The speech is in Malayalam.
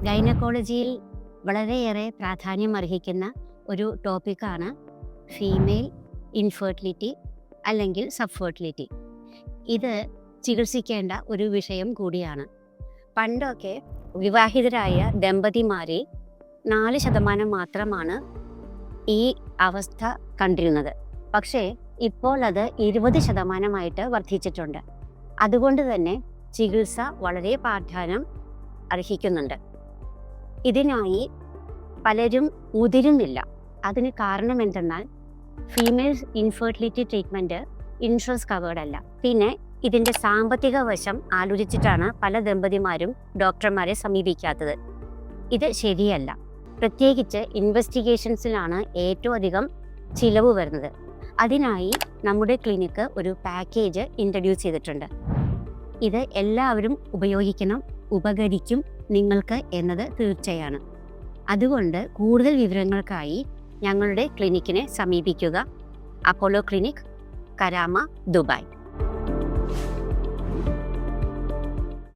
ഗൈനക്കോളജിയിൽ വളരെയേറെ പ്രാധാന്യം അർഹിക്കുന്ന ഒരു ടോപ്പിക്കാണ് ഫീമെയിൽ ഇൻഫെർട്ടിലിറ്റി അല്ലെങ്കിൽ സബ്ഫെർട്ടിലിറ്റി. ഇത് ചികിത്സിക്കേണ്ട ഒരു വിഷയം കൂടിയാണ്. പണ്ടൊക്കെ വിവാഹിതരായ ദമ്പതിമാരിൽ 4% മാത്രമാണ് ഈ അവസ്ഥ കണ്ടിരുന്നത്. പക്ഷേ ഇപ്പോൾ അത് 20% വർദ്ധിച്ചിട്ടുണ്ട്. അതുകൊണ്ട് തന്നെ ചികിത്സ വളരെ പ്രാധാന്യം അർഹിക്കുന്നുണ്ട്. ഇതിനായി പലരും മുതിരുന്നില്ല. അതിന് കാരണം എന്തെന്നാൽ female infertility treatment insurance covered അല്ല. പിന്നെ ഇതിൻ്റെ സാമ്പത്തിക വശം ആലോചിച്ചിട്ടാണ് പല ദമ്പതിമാരും ഡോക്ടർമാരെ സമീപിക്കാത്തത്. ഇത് ശരിയല്ല. പ്രത്യേകിച്ച് ഇൻവെസ്റ്റിഗേഷൻസിലാണ് ഏറ്റവും അധികം ചിലവ് വരുന്നത്. അതിനായി നമ്മുടെ ക്ലിനിക്ക് ഒരു പാക്കേജ് ഇൻട്രൊഡ്യൂസ് ചെയ്തിട്ടുണ്ട്. ഇത് എല്ലാവരും ഉപകരിക്കും നിങ്ങൾക്ക് എന്നത് തീർച്ചയാണ്. അതുകൊണ്ട് കൂടുതൽ വിവരങ്ങൾക്കായി ഞങ്ങളുടെ ക്ലിനിക്കിനെ സമീപിക്കുക. Apollo clinic, Karama, Dubai.